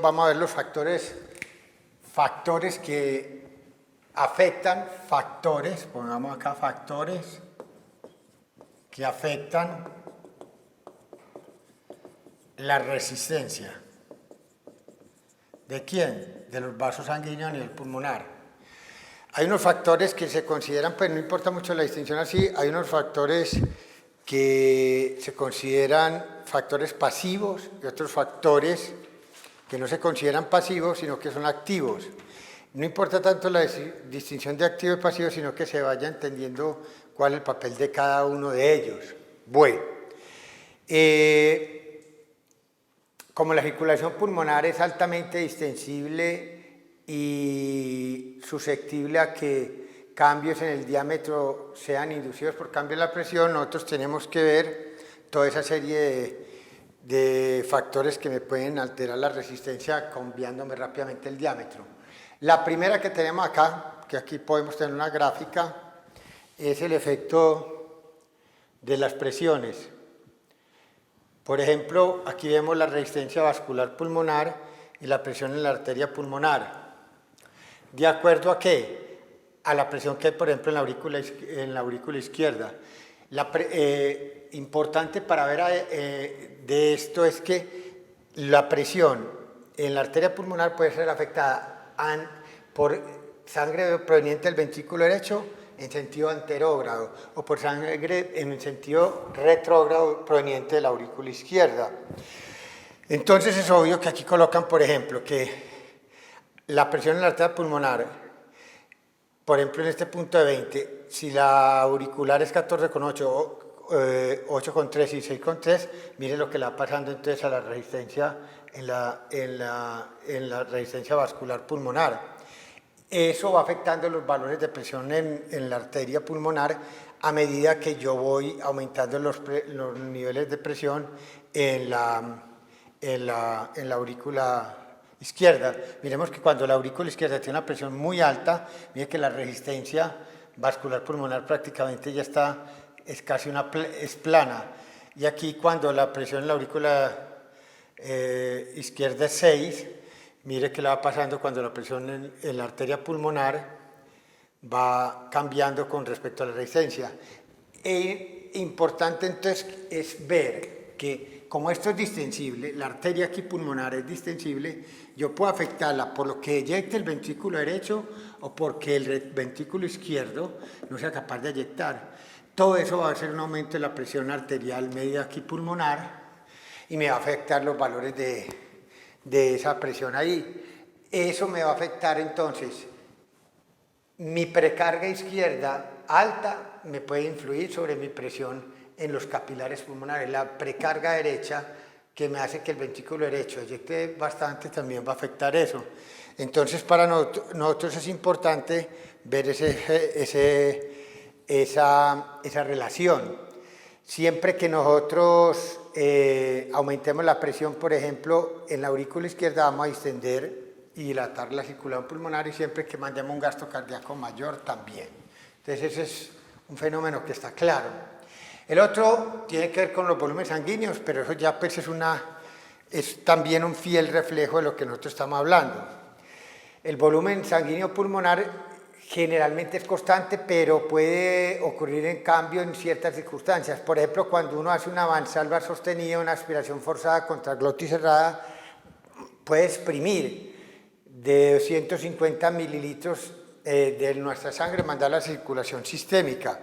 vamos a ver los factores que afectan, pongamos acá factores que afectan la resistencia. ¿De quién? De los vasos sanguíneos a nivel pulmonar. Hay unos factores que se consideran, pues no importa mucho la distinción así, hay unos factores que se consideran factores pasivos y otros factores que no se consideran pasivos, sino que son activos. No importa tanto la distinción de activo y pasivo, sino que se vaya entendiendo cuál es el papel de cada uno de ellos. Bueno, como la circulación pulmonar es altamente distensible y susceptible a que cambios en el diámetro sean inducidos por cambio en la presión, nosotros tenemos que ver toda esa serie de factores que me pueden alterar la resistencia cambiándome rápidamente el diámetro. La primera que tenemos acá, que aquí podemos tener una gráfica, es el efecto de las presiones. Por ejemplo, aquí vemos la resistencia vascular pulmonar y la presión en la arteria pulmonar. ¿De acuerdo a qué? A la presión que hay, por ejemplo, en la aurícula izquierda. Importante para ver de esto es que la presión en la arteria pulmonar puede ser afectada por sangre proveniente del ventrículo derecho en sentido anterógrado o por sangre en el sentido retrógrado proveniente de la aurícula izquierda. Entonces es obvio que aquí colocan, por ejemplo, que la presión en la arteria pulmonar, por ejemplo en este punto de 20, si la auricular es 14,8, 8,3 y 6,3, mire lo que le va pasando entonces a la resistencia en la resistencia vascular pulmonar. Eso va afectando los valores de presión en la arteria pulmonar a medida que yo voy aumentando los niveles de presión en la aurícula izquierda. Miremos que cuando la aurícula izquierda tiene una presión muy alta, mire que la resistencia vascular pulmonar prácticamente ya está, es casi es plana. Y aquí cuando la presión en la aurícula izquierda es 6, mire que le va pasando cuando la presión en la arteria pulmonar va cambiando con respecto a la resistencia. Importante entonces es ver que como esto es distensible, la arteria aquí pulmonar es distensible, yo puedo afectarla por lo que eyecte el ventrículo derecho o porque el ventrículo izquierdo no sea capaz de eyectar. Todo eso va a hacer un aumento de la presión arterial media aquí pulmonar y me va a afectar los valores de esa presión ahí. Eso me va a afectar entonces mi precarga izquierda alta me puede influir sobre mi presión en los capilares pulmonares. La precarga derecha que me hace que el ventrículo derecho eyecte bastante también va a afectar eso. Entonces para nosotros es importante ver esa relación. Siempre que nosotros aumentemos la presión, por ejemplo, en la aurícula izquierda vamos a distender y dilatar la circulación pulmonar y siempre que mandemos un gasto cardíaco mayor también. Entonces ese es un fenómeno que está claro. El otro tiene que ver con los volúmenes sanguíneos, pero eso ya pues es también un fiel reflejo de lo que nosotros estamos hablando. El volumen sanguíneo pulmonar generalmente es constante, pero puede ocurrir en cambio en ciertas circunstancias. Por ejemplo, cuando uno hace una valsalva sostenida, una aspiración forzada contra glotis cerrada, puede exprimir de 250 mililitros de nuestra sangre, mandar a la circulación sistémica.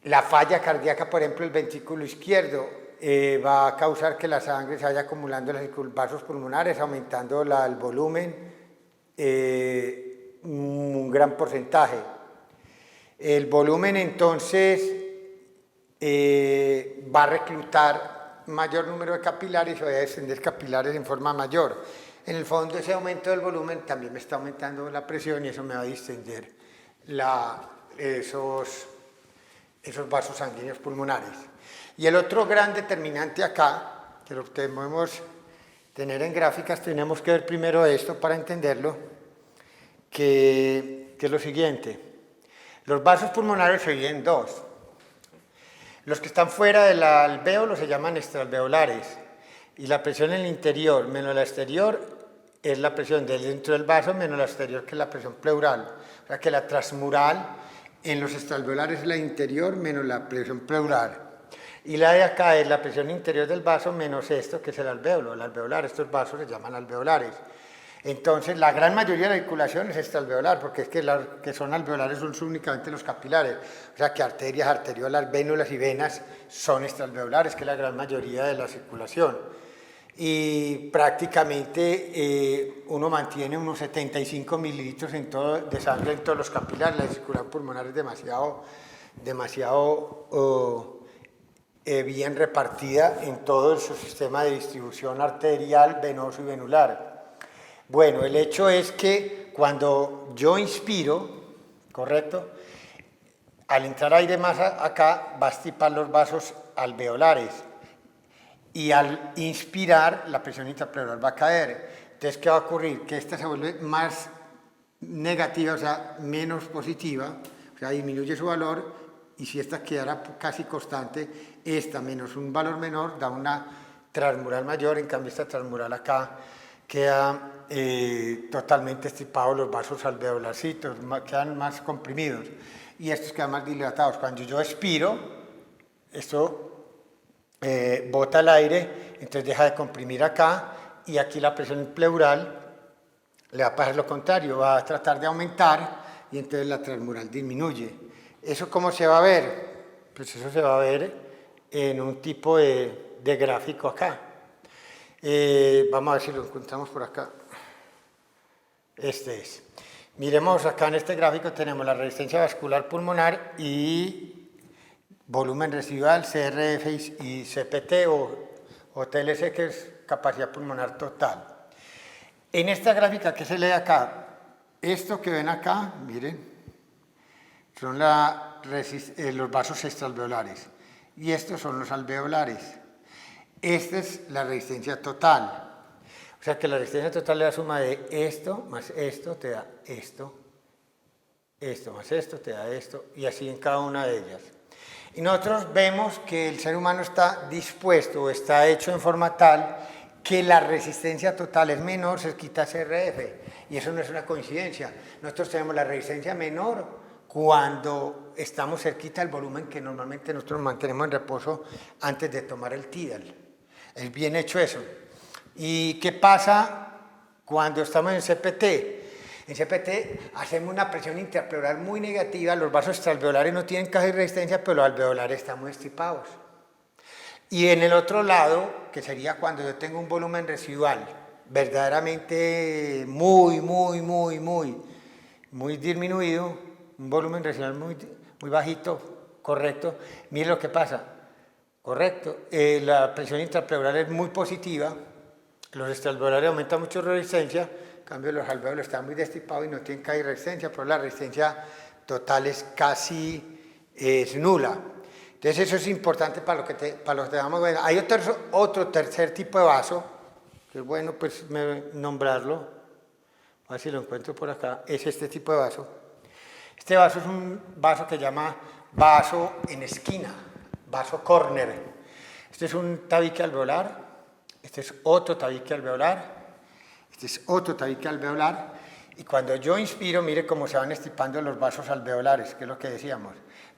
La falla cardíaca, por ejemplo, el ventrículo izquierdo, va a causar que la sangre se vaya acumulando en los vasos pulmonares, aumentando el volumen un gran porcentaje. El volumen entonces va a reclutar mayor número de capilares y va a descender capilares en forma mayor. En el fondo ese aumento del volumen también me está aumentando la presión y eso me va a distender esos vasos sanguíneos pulmonares. Y el otro gran determinante acá, que lo podemos tener en gráficas, tenemos que ver primero esto para entenderlo, que es lo siguiente. Los vasos pulmonares se dividen en dos. Los que están fuera del alvéolo se llaman extraalveolares. Y la presión en el interior menos la exterior es la presión del dentro del vaso menos la exterior, que es la presión pleural. O sea que la transmural en los extraalveolares es la interior menos la presión pleural. Y la de acá es la presión interior del vaso menos esto, que es el alvéolo, el alveolar. Estos vasos se llaman alveolares. Entonces, la gran mayoría de la circulación es extraalveolar, porque es que las que son alveolares son únicamente los capilares. O sea que arterias, arteriolas, vénulas y venas son extraalveolares, que es la gran mayoría de la circulación. Y prácticamente uno mantiene unos 75 mililitros de sangre en todos los capilares. La circulación pulmonar es demasiado bien repartida en todo su sistema de distribución arterial, venoso y venular. Bueno, el hecho es que cuando yo inspiro, ¿correcto? Al entrar aire más acá, va a estipar los vasos alveolares. Y al inspirar, la presión intrapleural va a caer. Entonces, ¿qué va a ocurrir? Que esta se vuelve más negativa, o sea, menos positiva, o sea, disminuye su valor, y si esta quedara casi constante, esta menos un valor menor da una transmural mayor, en cambio esta transmural acá queda totalmente estripados los vasos alveolarcitos, quedan más comprimidos, y estos quedan más dilatados. Cuando yo expiro, esto bota el aire, entonces deja de comprimir acá, y aquí la presión pleural le va a pasar lo contrario, va a tratar de aumentar, y entonces la transmural disminuye. ¿Eso cómo se va a ver? Pues eso se va a ver en un tipo de gráfico acá. Vamos a ver si lo encontramos por acá. Este es. Miremos acá en este gráfico tenemos la resistencia vascular pulmonar y volumen residual, CRF y CPT o TLC, que es capacidad pulmonar total. En esta gráfica, ¿qué se lee acá? Esto que ven acá, miren, son los vasos extraalveolares y estos son los alveolares. Esta es la resistencia total. O sea que la resistencia total es la suma de esto más esto te da esto, esto más esto te da esto, y así en cada una de ellas. Y nosotros vemos que el ser humano está dispuesto o está hecho en forma tal que la resistencia total es menor cerquita a CRF, y eso no es una coincidencia. Nosotros tenemos la resistencia menor cuando estamos cerquita del volumen que normalmente nosotros mantenemos en reposo antes de tomar el Tidal. Es bien hecho eso. ¿Y qué pasa cuando estamos en CPT? En CPT hacemos una presión intrapleural muy negativa, los vasos extraalveolares no tienen casi resistencia, pero los alveolares están muy estripados. Y en el otro lado, que sería cuando yo tengo un volumen residual verdaderamente muy disminuido, un volumen residual muy bajito, correcto, mire lo que pasa, correcto, la presión intrapleural es muy positiva, los extraalveolares aumentan mucho resistencia, en cambio los alveolos están muy destripados y no tienen casi resistencia, pero la resistencia total es es nula. Entonces eso es importante para lo que vamos a ver. Hay otro tercer tipo de vaso, que es bueno pues nombrarlo, a ver si lo encuentro por acá, es este tipo de vaso. Este vaso es un vaso que se llama vaso en esquina, vaso corner. Este es un tabique alveolar, este es otro tabique alveolar, este es otro tabique alveolar, y cuando yo inspiro, mire cómo se van estipando los vasos alveolares, que es lo que decíamos.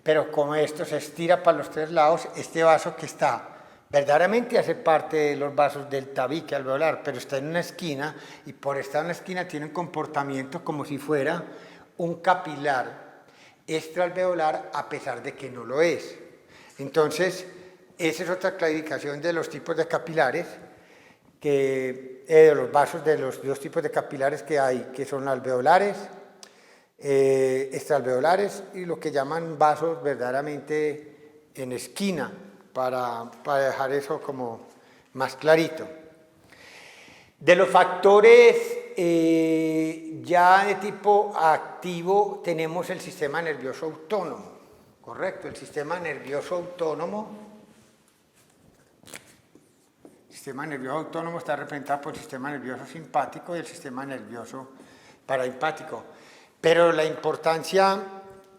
Pero como esto se estira para los tres lados, este vaso que está verdaderamente hace parte de los vasos del tabique alveolar, pero está en una esquina, y por estar en una esquina tiene un comportamiento como si fuera un capilar extraalveolar, a pesar de que no lo es. Entonces, esa es otra clasificación de los tipos de capilares, de los vasos de los dos tipos de capilares que hay, que son alveolares, extraalveolares y lo que llaman vasos verdaderamente en esquina, para dejar eso como más clarito. De los factores ya de tipo activo tenemos el sistema nervioso autónomo, correcto, el sistema nervioso autónomo está representado por el sistema nervioso simpático y el sistema nervioso parasimpático. Pero la importancia,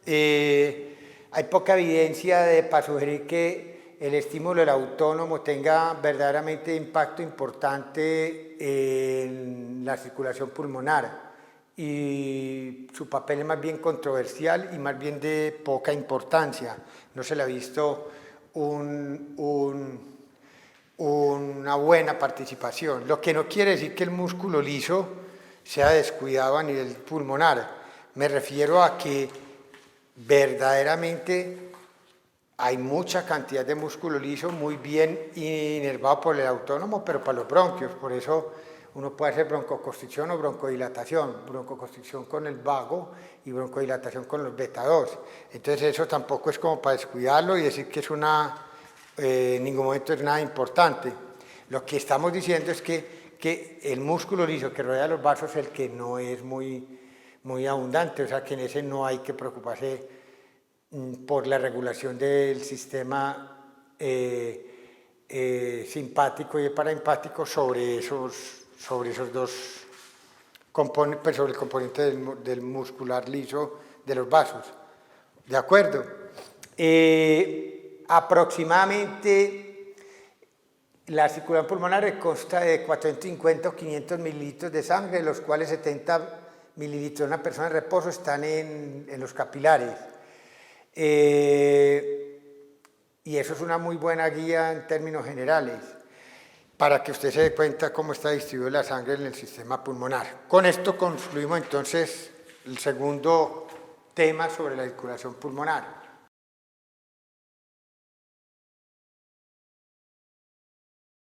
hay poca evidencia para sugerir que el estímulo del autónomo tenga verdaderamente impacto importante en la circulación pulmonar, y su papel es más bien controversial y más bien de poca importancia. No se le ha visto una buena participación, lo que no quiere decir que el músculo liso sea descuidado a nivel pulmonar. Me refiero a que verdaderamente hay mucha cantidad de músculo liso muy bien inervado por el autónomo, pero para los bronquios. Por eso uno puede hacer broncoconstricción o broncodilatación, broncoconstricción con el vago y broncodilatación con los beta 2. Entonces eso tampoco es como para descuidarlo y decir que es en ningún momento es nada importante. Lo que estamos diciendo es que el músculo liso que rodea los vasos es el que no es muy abundante, o sea que en ese no hay que preocuparse por la regulación del sistema simpático y paraempático sobre esos dos componentes, pues sobre el componente del muscular liso de los vasos. ¿De acuerdo? Aproximadamente la circulación pulmonar consta de 450 o 500 mililitros de sangre, de los cuales 70 mililitros de una persona en reposo están en los capilares. Y eso es una muy buena guía en términos generales, para que usted se dé cuenta cómo está distribuida la sangre en el sistema pulmonar. Con esto concluimos entonces el segundo tema sobre la circulación pulmonar.